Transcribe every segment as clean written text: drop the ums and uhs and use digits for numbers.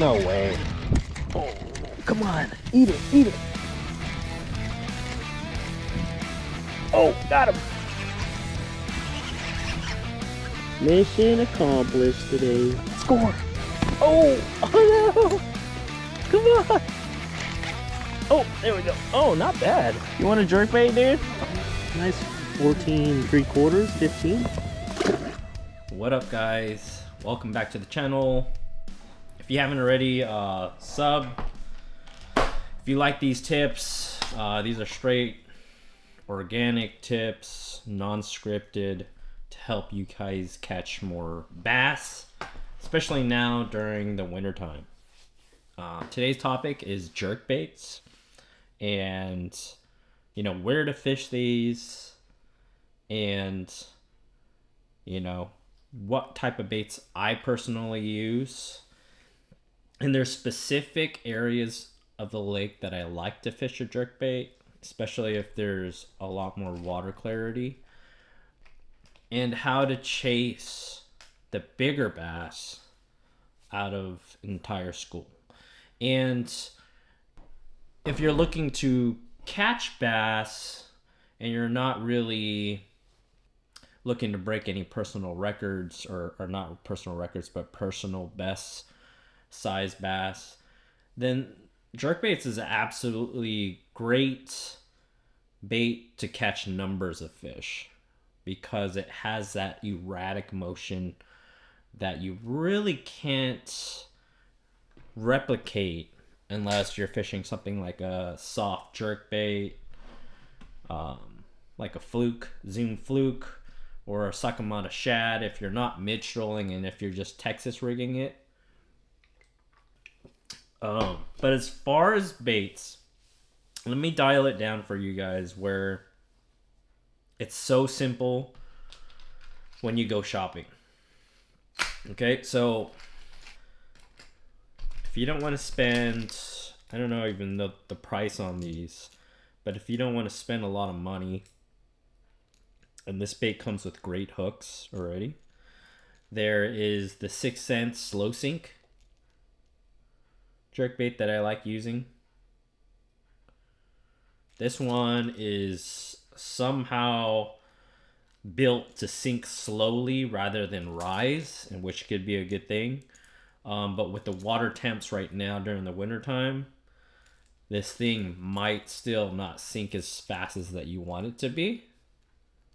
No way. Oh, come on. Eat it, eat it. Oh, got him. Mission accomplished today. Score. Oh, oh no. Come on. Oh, there we go. Oh, not bad. You want a jerkbait, dude? Nice 14 3/4, 15. What up, guys? Welcome back to the channel. If you haven't already, sub. If you like these tips, these are straight organic tips, non-scripted, to help you guys catch more bass, especially now during the winter time. Today's topic is jerkbaits, and you know where to fish these, and you know what type of baits I personally use. And there's specific areas of the lake that I like to fish a jerkbait, especially if there's a lot more water clarity, and how to chase the bigger bass out of entire school. And if you're looking to catch bass and you're not really looking to break any personal records, or not personal records, but personal best size bass, then jerkbaits is an absolutely great bait to catch numbers of fish, because it has that erratic motion that you really can't replicate unless you're fishing something like a soft jerkbait, like a fluke, zoom fluke, or a Sakamata shad if you're not mid-strolling and if you're just Texas rigging it. But as far as baits, let me dial it down for you guys where it's so simple when you go shopping. Okay, so if you don't want to spend, I don't know even the price on these, but if you don't want to spend a lot of money, and this bait comes with great hooks already, there is the 6 cent slow sink jerkbait that I like using. This one is somehow built to sink slowly rather than rise, and which could be a good thing. But with the water temps right now during the winter time, this thing might still not sink as fast as that you want it to be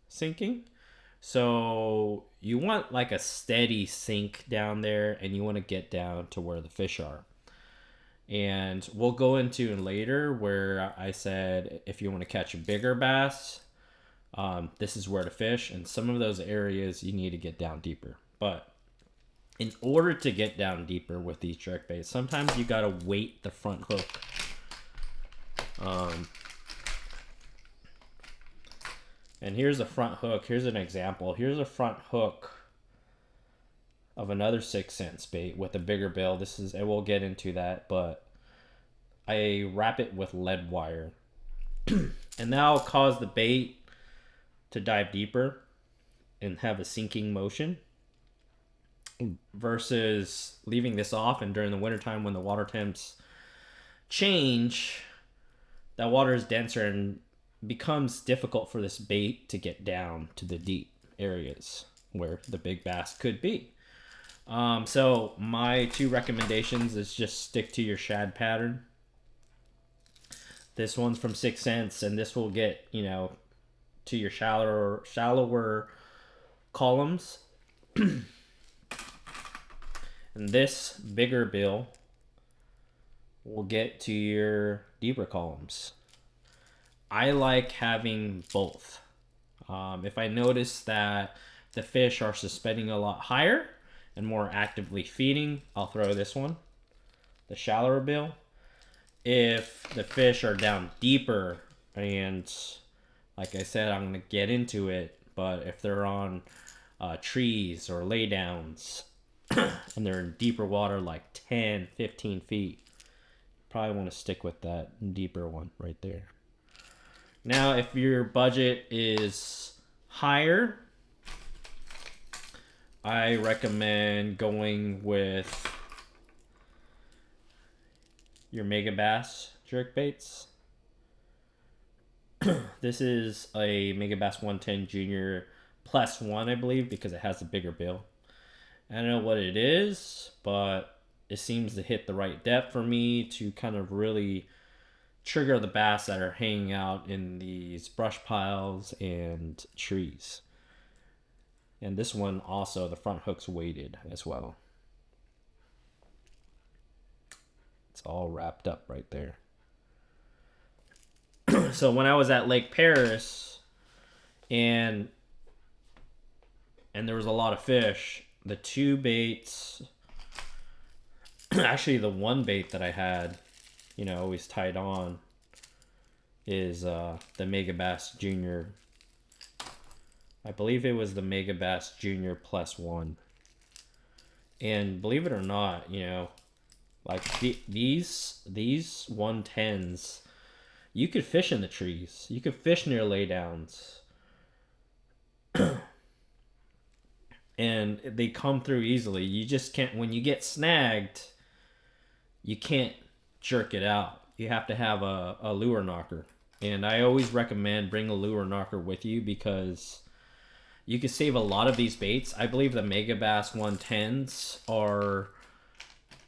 sinking. So you want like a steady sink down there, and you want to get down to where the fish are. And we'll go into later where I said if you want to catch a bigger bass, this is where to fish. And some of those areas you need to get down deeper. But in order to get down deeper with these jerkbaits, sometimes you gotta weight the front hook. And here's a front hook. Here's an example. Here's a front hook of another 6 cent bait with a bigger bill. This is, and we'll get into that, but I wrap it with lead wire. And that'll cause the bait to dive deeper and have a sinking motion, versus leaving this off. And during the wintertime when the water temps change, that water is denser and becomes difficult for this bait to get down to the deep areas where the big bass could be. So my two recommendations is just stick to your shad pattern. This one's from 6 cents, and this will get, you know, to your shallower columns. And this bigger bill will get to your deeper columns. I like having both. If I notice that the fish are suspending a lot higher and more actively feeding, I'll throw this one, the shallower bill. If the fish are down deeper, and like I said, I'm going to get into it, but if they're on trees or laydowns and they're in deeper water like 10, 15 feet, probably want to stick with that deeper one right there. Now, if your budget is higher, I recommend going with your mega bass jerkbaits. This is a mega bass 110 junior +1, I believe, because it has a bigger bill. I don't know what it is, but it seems to hit the right depth for me to kind of really trigger the bass that are hanging out in these brush piles and trees. And this one also, the front hook's weighted as well. It's all wrapped up right there. So when I was at Lake Paris and there was a lot of fish, the two baits, actually the one bait that I had, you know, always tied on is the Mega Bass Junior. I believe it was the Mega Bass Junior +1. And believe it or not, you know, like these 110s, you could fish in the trees. You could fish near laydowns. And they come through easily. You just can't, when you get snagged, you can't jerk it out. You have to have a lure knocker. And I always recommend bring a lure knocker with you because you can save a lot of these baits. I believe the Mega Bass 110s are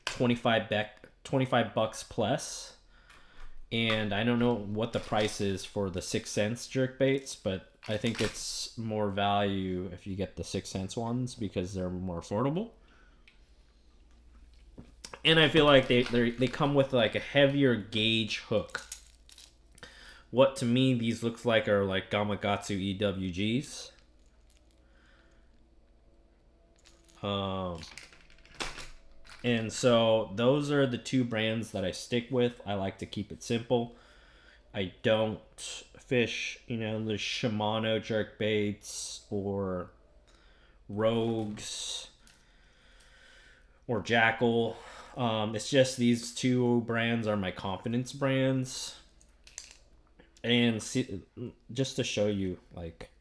$25 plus. And I don't know what the price is for the 6 cents jerk baits, but I think it's more value if you get the 6 cents ones because they're more affordable. And I feel like they come with like a heavier gauge hook. What to me these looks like are like Gamakatsu EWGs. And so those are the two brands that I stick with. I like to keep it simple. I don't fish, you know, the Shimano jerkbaits or Rogues or Jackal. It's just these two brands are my confidence brands. And see, just to show you like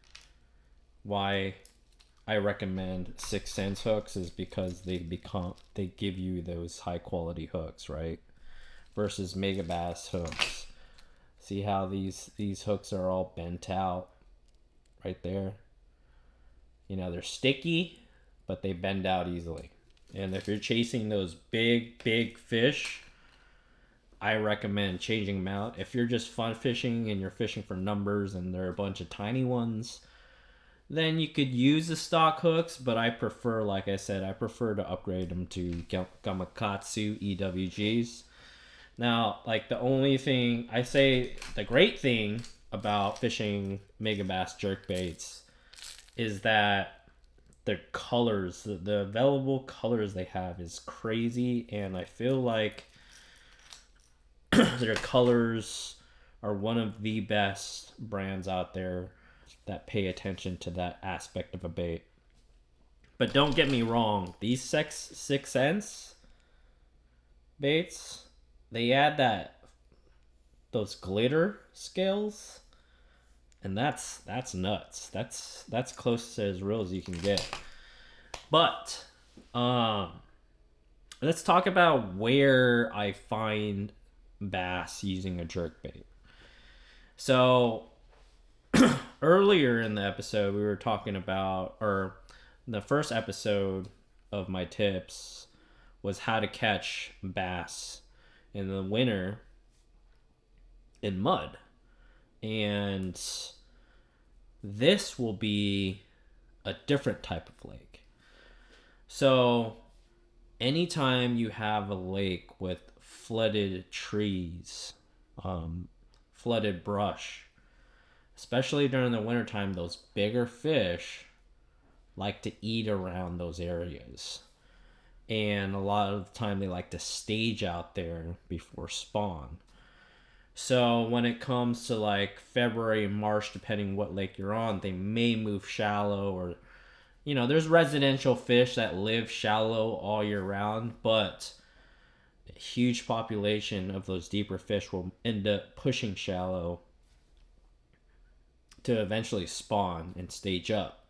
why I recommend 6 cents hooks is because they give you those high quality hooks, right? Versus Mega Bass hooks. See how these hooks are all bent out right there? You know, they're sticky, but they bend out easily. And if you're chasing those big fish, I recommend changing them out. If you're just fun fishing and you're fishing for numbers and there are a bunch of tiny ones, then you could use the stock hooks, but I prefer, like I said, I prefer to upgrade them to Gamakatsu EWGs. Now, like the only thing, I say the great thing about fishing Mega Bass jerkbaits is that the colors, the available colors they have is crazy, and I feel like their colors are one of the best brands out there that pay attention to that aspect of a bait. But don't get me wrong, these 6 cents baits, they add those glitter scales, and that's nuts. That's close to as real as you can get. But let's talk about where I find bass using a jerkbait. So earlier in the episode, we were talking about, or the first episode of my tips was how to catch bass in the winter in mud. And this will be a different type of lake. So anytime you have a lake with flooded trees, flooded brush, especially during the wintertime, those bigger fish like to eat around those areas. And a lot of the time they like to stage out there before spawn. So when it comes to like February, March, depending what lake you're on, they may move shallow, or, you know, there's residential fish that live shallow all year round, but a huge population of those deeper fish will end up pushing shallow to eventually spawn and stage up.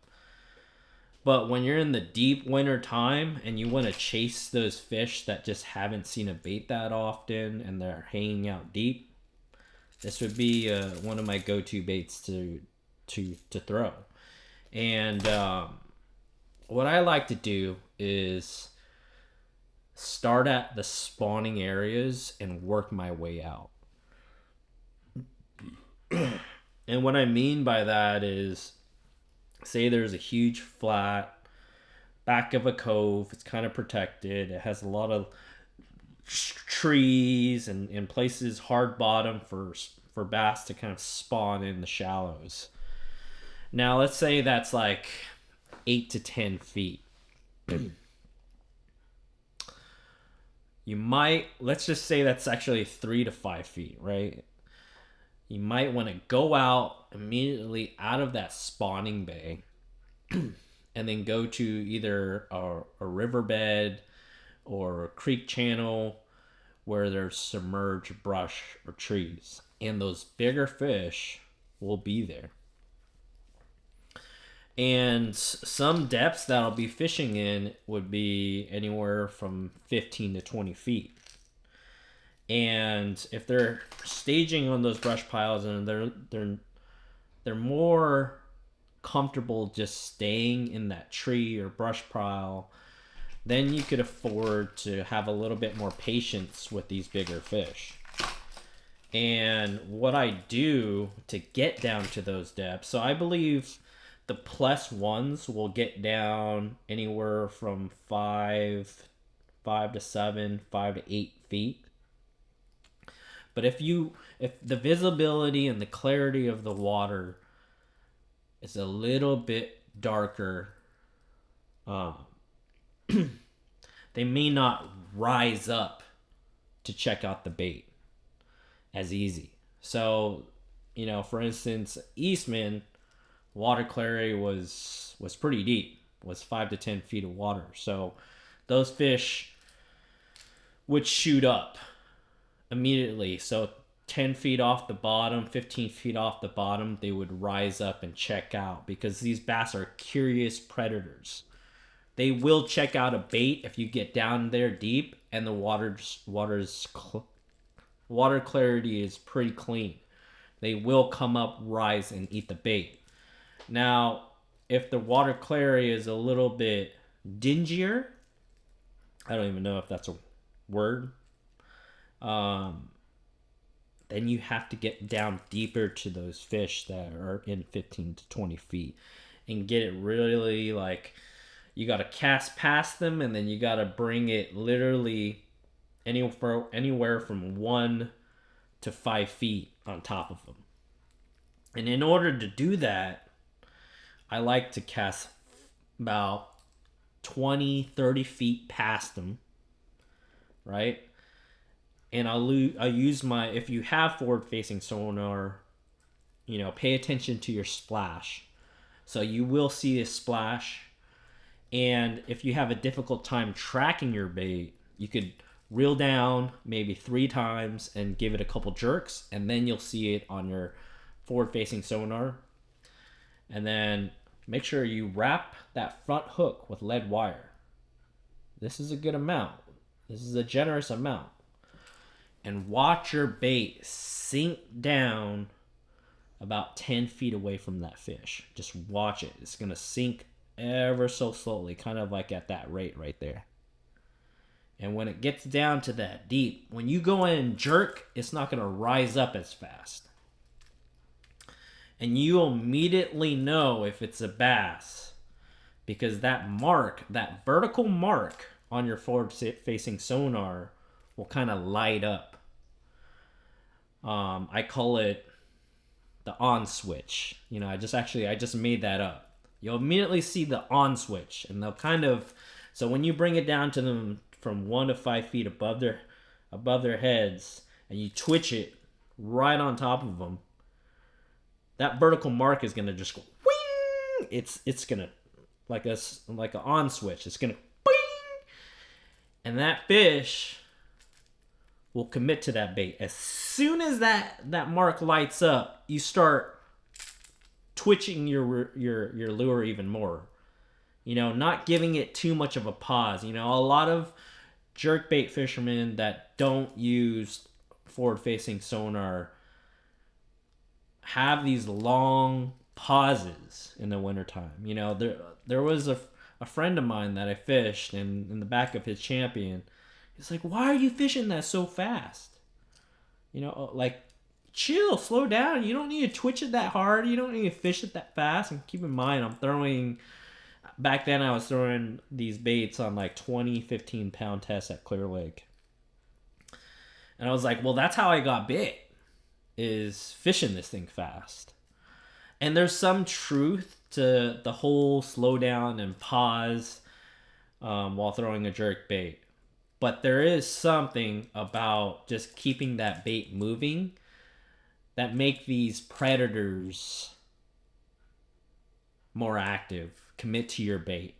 But when you're in the deep winter time and you want to chase those fish that just haven't seen a bait that often and they're hanging out deep, this would be one of my go-to baits to throw. And what I like to do is start at the spawning areas and work my way out. And what I mean by that is, say there's a huge flat back of a cove. It's kind of protected. It has a lot of trees and places hard bottom for bass to kind of spawn in the shallows. Now let's say that's like 8 to 10 feet. You might, let's just say that's actually 3 to 5 feet, right? You might want to go out immediately out of that spawning bay and then go to either a riverbed or a creek channel where there's submerged brush or trees. And those bigger fish will be there. And some depths that I'll be fishing in would be anywhere from 15 to 20 feet. And if they're staging on those brush piles and they're more comfortable just staying in that tree or brush pile, then you could afford to have a little bit more patience with these bigger fish. And what I do to get down to those depths, so I believe the plus ones will get down anywhere from 5 to 7, 5 to 8 feet. But if the visibility and the clarity of the water is a little bit darker, they may not rise up to check out the bait as easy. So, for instance, Eastman, water clarity was pretty deep, was 5 to 10 feet of water. So those fish would shoot up immediately. So 10 feet off the bottom, 15 feet off the bottom, they would rise up and check out, because these bass are curious predators. They will check out a bait if you get down there deep and the water clarity is pretty clean. They will come up, rise, and eat the bait. Now, if the water clarity is a little bit dingier, I don't even know if that's a word, then you have to get down deeper to those fish that are in 15 to 20 feet and get it really, like, you got to cast past them, and then you got to bring it literally anywhere from 1 to 5 feet on top of them. And in order to do that, I like to cast about 20, 30 feet past them, right? And I'll use my, if you have forward-facing sonar, pay attention to your splash. So you will see a splash. And if you have a difficult time tracking your bait, you could reel down maybe 3 times and give it a couple jerks, and then you'll see it on your forward-facing sonar. And then make sure you wrap that front hook with lead wire. This is a good amount. This is a generous amount. And watch your bait sink down about 10 feet away from that fish. Just watch it. It's going to sink ever so slowly, kind of like at that rate right there. And when it gets down to that deep, when you go in and jerk, it's not going to rise up as fast. And you'll immediately know if it's a bass, because that mark, that vertical mark on your forward-facing sonar will kind of light up. I call it the on switch. I just made that up. You'll immediately see the on switch, and they'll kind of, so when you bring it down to them from 1 to 5 feet above their heads, and you twitch it right on top of them, that vertical mark is gonna just go wing. It's gonna like an on switch. It's gonna wing, and that fish will commit to that bait. As soon as that mark lights up, you start twitching your lure even more. You know, not giving it too much of a pause. You know, a lot of jerkbait fishermen that don't use forward-facing sonar have these long pauses in the wintertime. You know, there was a friend of mine that I fished, and in the back of his Champion, he's like, "Why are you fishing that so fast? You know, like, chill, slow down. You don't need to twitch it that hard. You don't need to fish it that fast." And keep in mind, back then I was throwing these baits on like 20, 15 pound tests at Clear Lake. And I was like, well, that's how I got bit, is fishing this thing fast. And there's some truth to the whole slow down and pause while throwing a jerk bait. But there is something about just keeping that bait moving that make these predators more active, commit to your bait.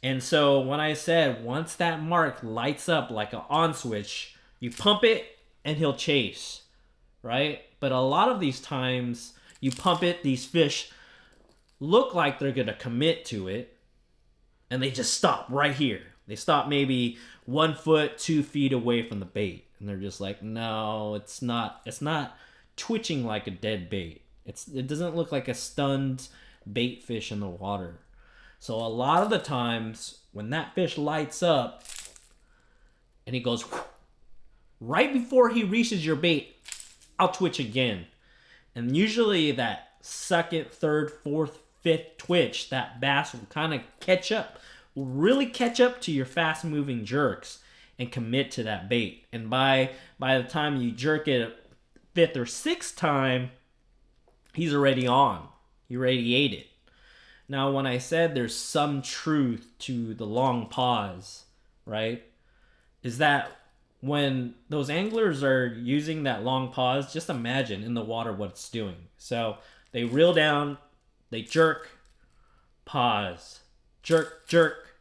And so when I said once that mark lights up like an on switch, you pump it and he'll chase, right? But a lot of these times you pump it, these fish look like they're gonna commit to it, and they just stop right here. They stop maybe 1 foot, 2 feet away from the bait, and they're just like, no, it's not twitching like a dead bait. It doesn't look like a stunned bait fish in the water. So a lot of the times when that fish lights up and he goes right before he reaches your bait, I'll twitch again. And usually that second, third, fourth, fifth twitch, that bass will kind of will really catch up to your fast moving jerks and commit to that bait. And by the time you jerk it a fifth or sixth time, he's already on. He already ate it. Now, when I said there's some truth to the long pause, right, is that when those anglers are using that long pause, just imagine in the water what it's doing. So they reel down, they jerk, pause, jerk, jerk,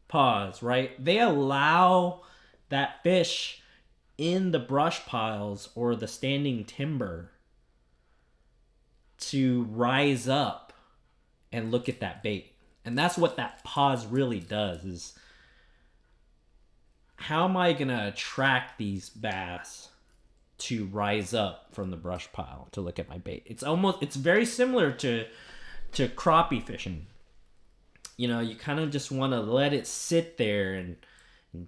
pause, right? They allow that fish in the brush piles or the standing timber to rise up and look at that bait. And that's what that pause really does, is how am I gonna attract these bass to rise up from the brush pile to look at my bait? It's very similar to crappie fishing. You know, you kind of just want to let it sit there and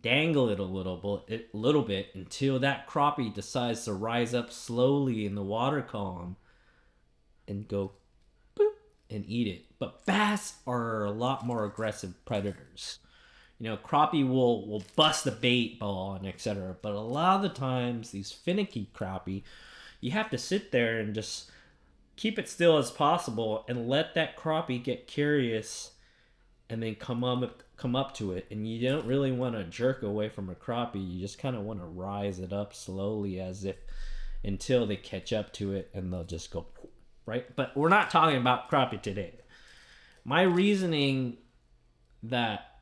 dangle it a little bit until that crappie decides to rise up slowly in the water column and go boop and eat it. But bass are a lot more aggressive predators. You know, crappie will bust the bait ball and etc. But a lot of the times, these finicky crappie, you have to sit there and just keep it still as possible and let that crappie get curious and then come up to it. And you don't really want to jerk away from a crappie. You just kind of want to rise it up slowly until they catch up to it, and they'll just go, right? But we're not talking about crappie today. My reasoning that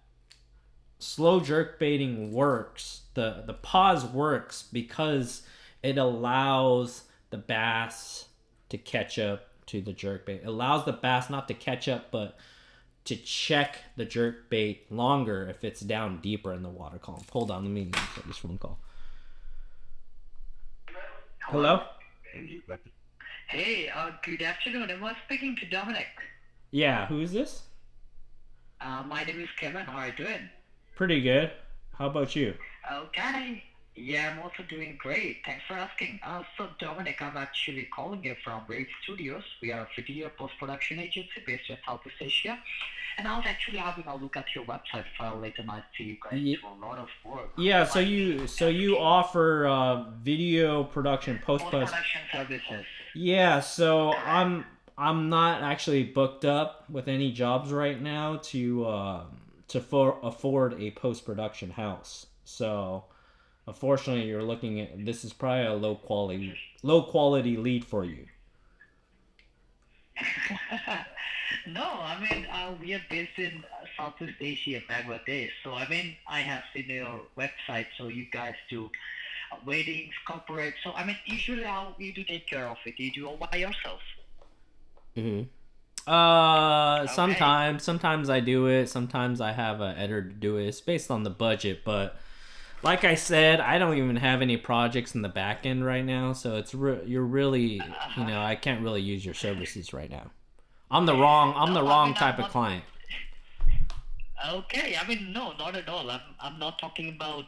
slow jerk baiting works, the pause works because it allows the bass to catch up to the jerk bait. It allows the bass not to catch up, but to check the jerk bait longer if it's down deeper in the water column. Hold on, let me get this phone call. Hello? Hey, good afternoon. Am I speaking to Dominic? Yeah, who is this? My name is Kevin. How are you doing? Pretty good. How about you? Okay. Yeah, I'm also doing great. Thanks for asking. So Dominic, I'm actually calling you from Brave Studios. We are a video post-production agency based in Southeast Asia. And I was actually having a look at your website file late and I see you guys do a lot of work. Yeah, so you offer video production, post-production services. Yeah, so I'm not actually booked up with any jobs right now to afford a post-production house. So unfortunately, you're looking at, this is probably a low quality lead for you. No, I mean, we are based in Southeast Asia, Bangladesh. So, I mean, I have seen your website, so you guys do weddings, corporate. So, I mean, usually how you do take care of it? You do all by yourself? Mm-hmm. Sometimes I do it. Sometimes I have an editor do it. It's based on the budget, but like I said, I don't even have any projects in the back end right now, so you're really, I can't really use your services right now. I'm the wrong type of client. Okay, I mean, no, not at all. I'm not talking about,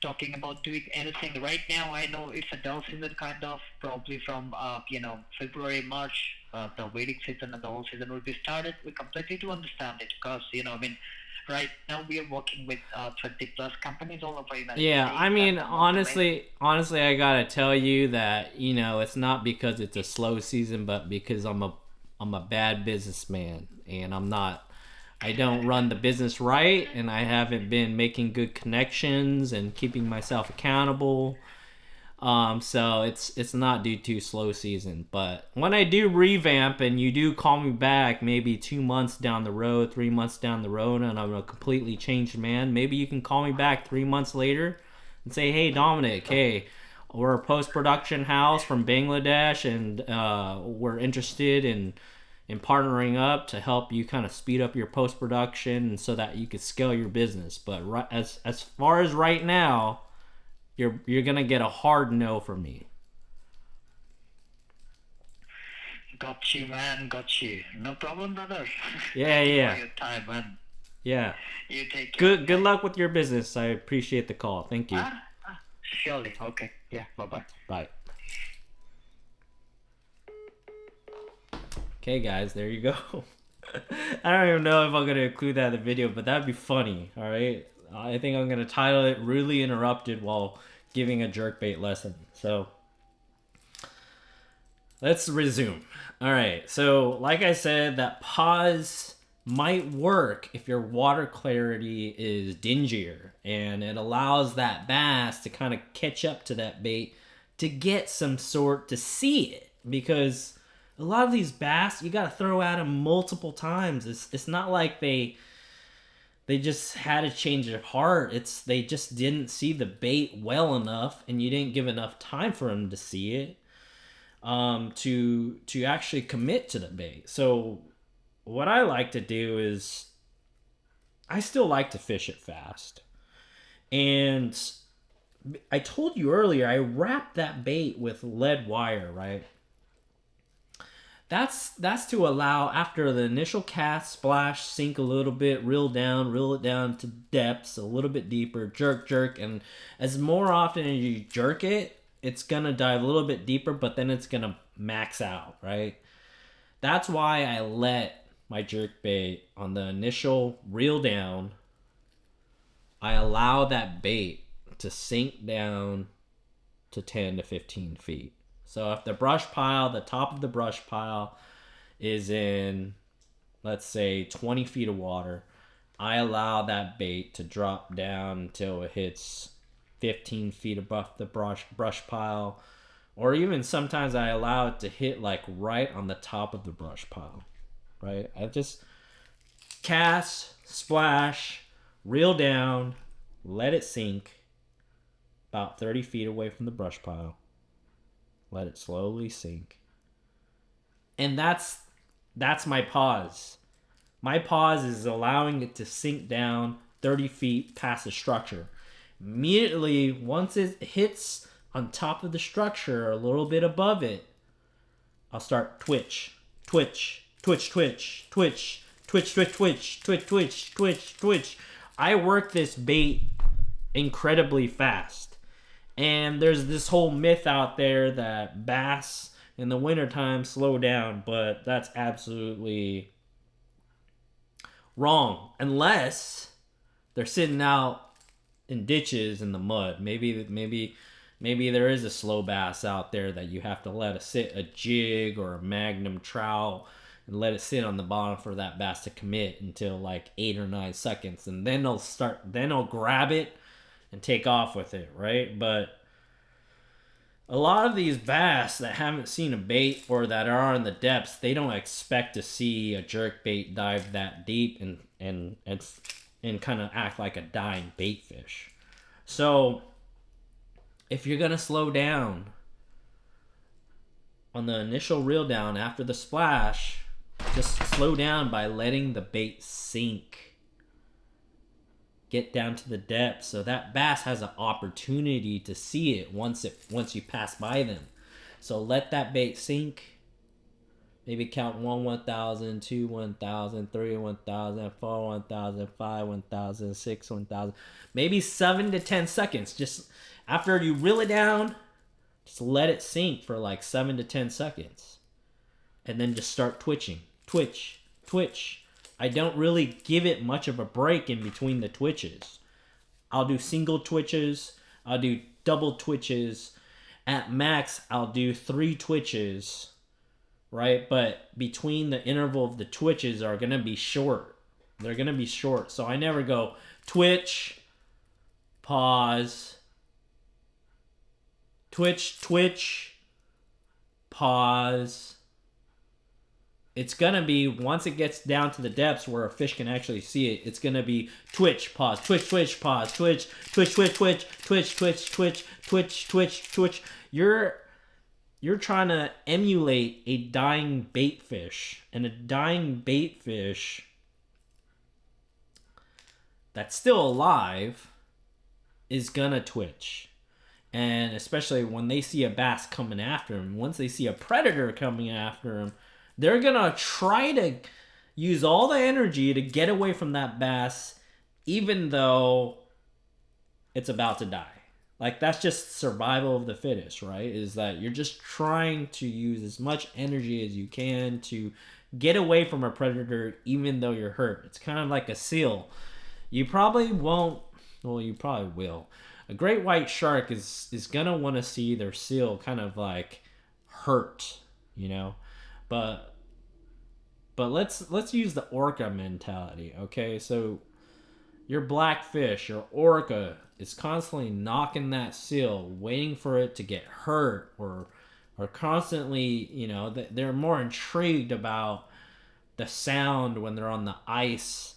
talking about doing anything right now. I know it's a dull season, kind of, probably from, February, March, the waiting season and the whole season will be started. We completely do understand it because, I mean, right now we are working with 20 plus companies all over the United Yeah, States. I mean, honestly, I gotta tell you that it's not because it's a slow season, but because I'm a bad businessman, and I don't run the business right, and I haven't been making good connections and keeping myself accountable. So it's not due to slow season, but when I do revamp and you do call me back, maybe 2 months down the road, 3 months down the road, and I'm a completely changed man, maybe you can call me back 3 months later and say, "Hey, Dominic, hey, we're a post-production house from Bangladesh, and we're interested in partnering up to help you kind of speed up your post-production so that you could scale your business." But as far as right now, you're gonna get a hard no from me. Got you, man. Got you. No problem, brother. Yeah, Thank you yeah. for your time, man. Yeah. You take care. Good luck with your business. I appreciate the call. Thank you. Surely. Okay. Yeah. Bye-bye. Bye. Okay, guys, there you go. I don't even know if I'm gonna include that in the video, but that'd be funny. All right. I think I'm gonna title it "Rudely Interrupted While Giving a Jerkbait Lesson." So let's resume. All right. So like I said, that pause might work if your water clarity is dingier, and it allows that bass to kind of catch up to that bait to get some sort to see it, because a lot of these bass you got to throw at them multiple times. It's not like they just had to change their heart. They just didn't see the bait well enough, and you didn't give enough time for them to see it, to actually commit to the bait. So what I like to do is I still like to fish it fast. And I told you earlier, I wrapped that bait with lead wire, right? That's to allow, after the initial cast, splash, sink a little bit, reel it down to depths a little bit deeper, jerk, and as more often as you jerk it, it's gonna dive a little bit deeper, but then it's gonna max out, right? That's why I let my jerk bait on the initial reel down. I allow that bait to sink down to 10 to 15 feet. So if the brush pile, the top of the brush pile is in, let's say, 20 feet of water, I allow that bait to drop down until it hits 15 feet above the brush pile. Or even sometimes I allow it to hit like right on the top of the brush pile, right? I just cast, splash, reel down, let it sink about 30 feet away from the brush pile. Let it slowly sink. And that's my pause. My pause is allowing it to sink down 30 feet past the structure. Immediately, once it hits on top of the structure, a little bit above it, I'll start twitch. I work this bait incredibly fast. And there's this whole myth out there that bass in the wintertime slow down, but that's absolutely wrong. Unless they're sitting out in ditches in the mud. Maybe there is a slow bass out there that you have to let sit a jig or a magnum trout and let it sit on the bottom for that bass to commit until like 8 or 9 seconds, and then they'll grab it and take off with it, right? But a lot of these bass that haven't seen a bait or that are in the depths, they don't expect to see a jerkbait dive that deep and kind of act like a dying bait fish. So if you're gonna slow down on the initial reel down after the splash, Just slow down by letting the bait sink. Get down to the depth so that bass has an opportunity to see it once you pass by them. So let that bait sink. Maybe count 1, 1,000, 2, 1,000, 3, 1,000, 4, 1,000, 5, 1,000, 6, 1,000. Maybe 7 to 10 seconds. Just after you reel it down, just let it sink for like 7 to 10 seconds. And then just start twitching. Twitch, twitch. I don't really give it much of a break in between the twitches. I'll do single twitches. I'll do double twitches. At max, I'll do 3 twitches, right? But between the interval of the twitches are going to be short. They're going to be short. So I never go twitch, pause, twitch, twitch, pause. It's going to be, once it gets down to the depths where a fish can actually see it, it's going to be twitch, pause, twitch, twitch, pause, twitch, twitch, twitch, twitch, twitch, twitch, twitch, twitch, twitch, twitch. You're trying to emulate a dying bait fish. And a dying bait fish that's still alive is going to twitch. And especially when they see a bass coming after them, once they see a predator coming after them, they're going to try to use all the energy to get away from that bass, even though it's about to die. Like, that's just survival of the fittest, right? Is that you're just trying to use as much energy as you can to get away from a predator, even though you're hurt. It's kind of like a seal. You probably won't, well, you probably will. A great white shark is going to want to see their seal kind of like hurt, you know? But let's use the orca mentality, okay? So your blackfish, your orca is constantly knocking that seal, waiting for it to get hurt, or constantly, you know, they're more intrigued about the sound when they're on the ice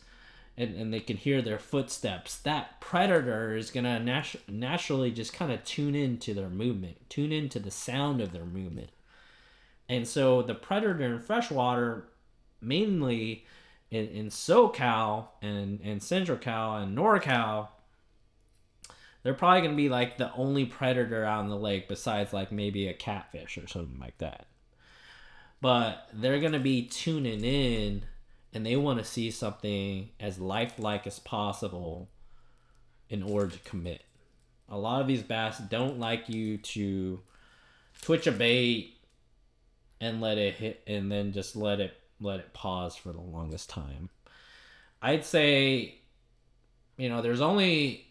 and they can hear their footsteps. That predator is gonna naturally just kind of tune into their movement, tune into the sound of their movement. And so the predator in freshwater, mainly in SoCal and Central Cal and NorCal, they're probably going to be like the only predator out in the lake besides like maybe a catfish or something like that. But they're going to be tuning in and they want to see something as lifelike as possible in order to commit. A lot of these bass don't like you to twitch a bait and let it hit and then just let it pause for the longest time. I'd say, you know, there's only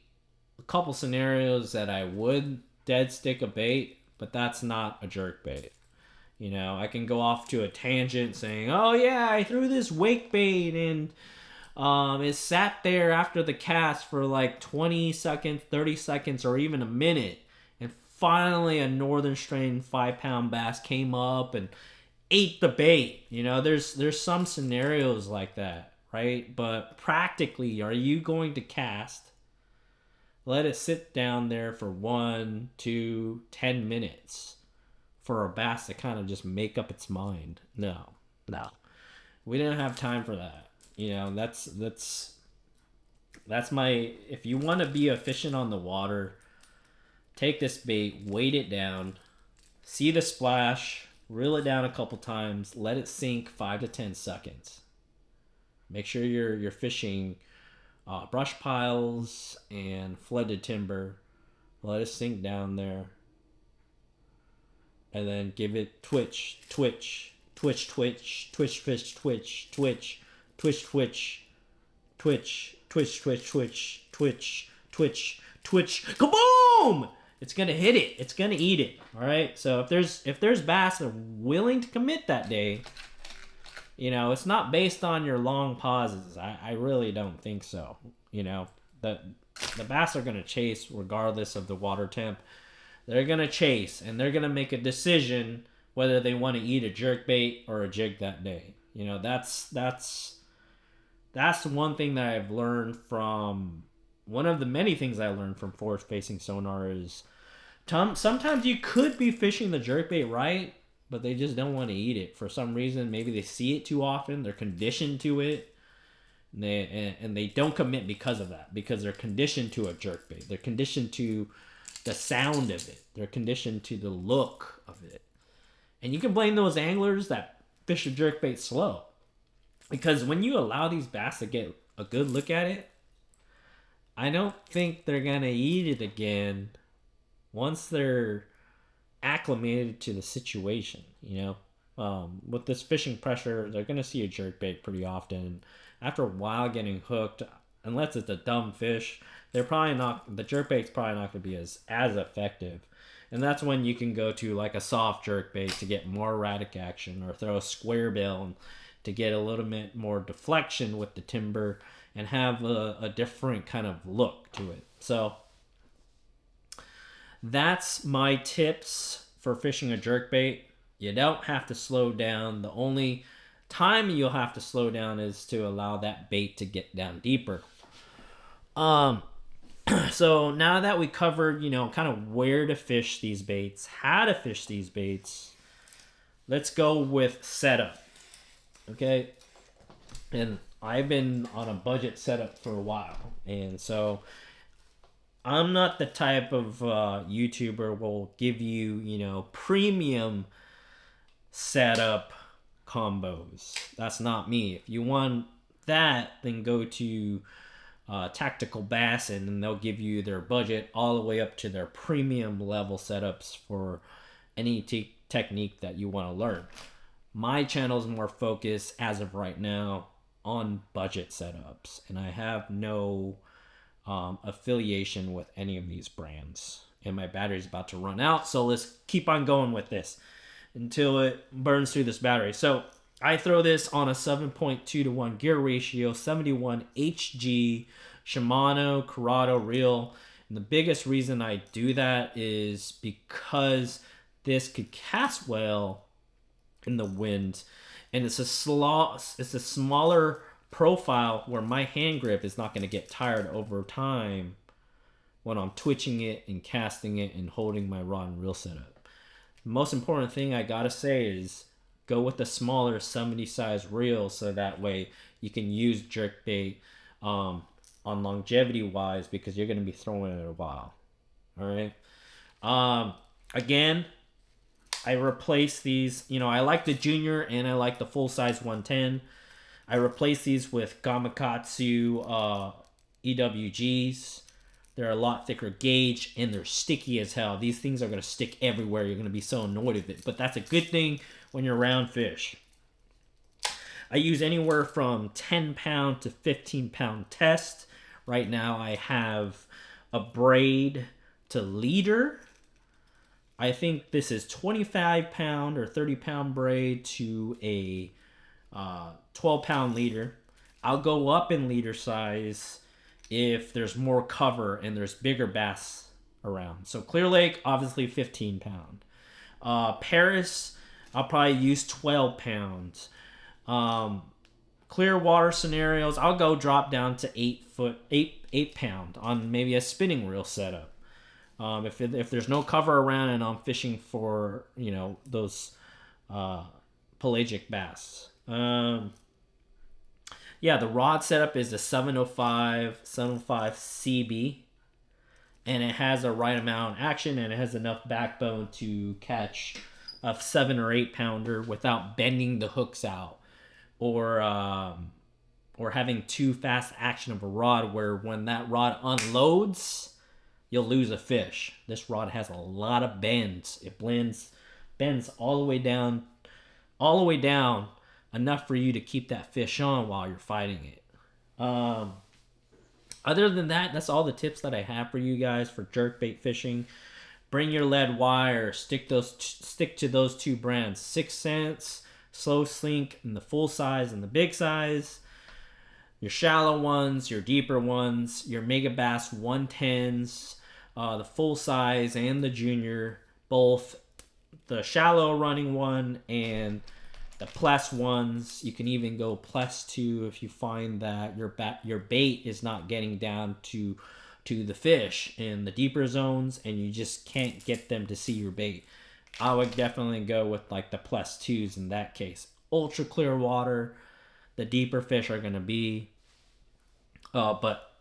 a couple scenarios that I would dead stick a bait, but that's not a jerk bait. You know, I can go off to a tangent saying, oh yeah, I threw this wake bait and it sat there after the cast for like 20 seconds, 30 seconds, or even a minute. And finally a northern strain 5-pound bass came up and ate the bait. You know, there's some scenarios like that, right? But practically, are you going to cast, let it sit down there for 1, 2, 10 minutes for a bass to kind of just make up its mind? No. We didn't have time for that. You know, that's my, if you want to be efficient on the water, take this bait, weight it down, see the splash, reel it down a couple times, let it sink 5 to 10 seconds. Make sure you're fishing brush piles and flooded timber. Let it sink down there. And then give it twitch, twitch, twitch, twitch, twitch, twitch, twitch, twitch, twitch, twitch, twitch, twitch, twitch, twitch, twitch, twitch, twitch, kaboom! It's gonna hit it. It's gonna eat it. All right. So if there's bass that are willing to commit that day, you know, it's not based on your long pauses. I really don't think so. You know, the bass are gonna chase regardless of the water temp. They're gonna chase and they're gonna make a decision whether they want to eat a jerkbait or a jig that day. You know, that's one thing that I've learned from, one of the many things I learned from forward facing sonar is sometimes you could be fishing the jerkbait right, but they just don't want to eat it for some reason. Maybe they see it too often. They're conditioned to it. And they don't commit because of that, because they're conditioned to a jerkbait. They're conditioned to the sound of it. They're conditioned to the look of it. And you can blame those anglers that fish a jerkbait slow, because when you allow these bass to get a good look at it, I don't think they're gonna eat it again once they're acclimated to the situation. You know, with this fishing pressure, they're gonna see a jerkbait pretty often. After a while getting hooked, unless it's a dumb fish, the jerkbait's probably not going to be as effective. And that's when you can go to like a soft jerkbait to get more erratic action, or throw a square bill to get a little bit more deflection with the timber and have a different kind of look to it. So that's my tips for fishing a jerkbait. You don't have to slow down. The only time you'll have to slow down is to allow that bait to get down deeper. So now that we covered, you know, kind of where to fish these baits, how to fish these baits, let's go with setup. Okay? And I've been on a budget setup for a while, and so I'm not the type of YouTuber will give you, you know, premium setup combos. That's not me. If you want that, then go to Tactical Bass, and they'll give you their budget all the way up to their premium level setups for any technique that you want to learn. My channel is more focused as of right now on budget setups, and I have no affiliation with any of these brands. And my battery's about to run out, so let's keep on going with this until it burns through this battery. So I throw this on a 7.2 to 1 gear ratio, 71 HG Shimano Curado reel. And the biggest reason I do that is because this could cast well in the wind, and it's a smaller profile where my hand grip is not going to get tired over time when I'm twitching it and casting it and holding my rod and reel setup. The most important thing I gotta say is go with the smaller 70 size reel, so that way you can use jerkbait on longevity wise, because you're gonna be throwing it a while. All right. Again, I replace these. You know, I like the junior and I like the full size 110. I replace these with Gamakatsu EWGs. They're a lot thicker gauge, and they're sticky as hell. These things are going to stick everywhere. You're going to be so annoyed with it. But that's a good thing when you're around fish. I use anywhere from 10 pound to 15 pound test. Right now I have a braid to leader. I think this is 25 pound or 30 pound braid to a 12 pound leader. I'll go up in leader size if there's more cover and there's bigger bass around. So Clear Lake, obviously 15 pound. Paris, I'll probably use 12 pounds. Clear water scenarios, I'll go drop down to 8 pound on maybe a spinning reel setup. If there's no cover around and I'm fishing for, you know, those pelagic bass. Yeah, the rod setup is a 705 CB, and it has a right amount of action, and it has enough backbone to catch a 7 or 8 pounder without bending the hooks out, or having too fast action of a rod where when that rod unloads, you'll lose a fish. This rod has a lot of bends. It bends all the way down, enough for you to keep that fish on while you're fighting it. Other than that, that's all the tips that I have for you guys for jerkbait fishing. Bring your lead wire. Stick to those two brands: 6 Sense, Slow Slink, and the full size and the big size. Your shallow ones, your deeper ones, your Mega Bass 110s, the full size and the junior, both the shallow running one and the plus ones. You can even go plus 2 if you find that your bait is not getting down to the fish in the deeper zones and you just can't get them to see your bait. I would definitely go with like the +2s in that case. Ultra clear water, the deeper fish are gonna be. But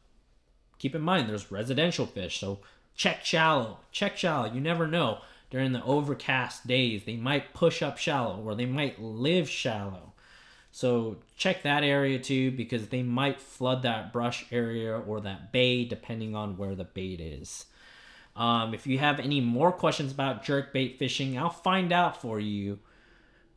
keep in mind, there's residential fish, so check shallow. Check shallow. You never know. During the overcast days, they might push up shallow or they might live shallow. So check that area too, because they might flood that brush area or that bay depending on where the bait is. If you have any more questions about jerkbait fishing, I'll find out for you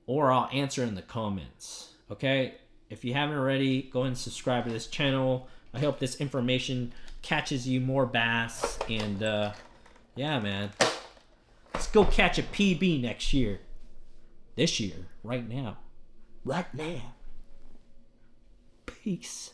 or I'll answer in the comments. Okay? If you haven't already, go and subscribe to this channel. I hope this information catches you more bass. And yeah, man. Let's go catch a PB next year. This year. Right now. Right now. Peace.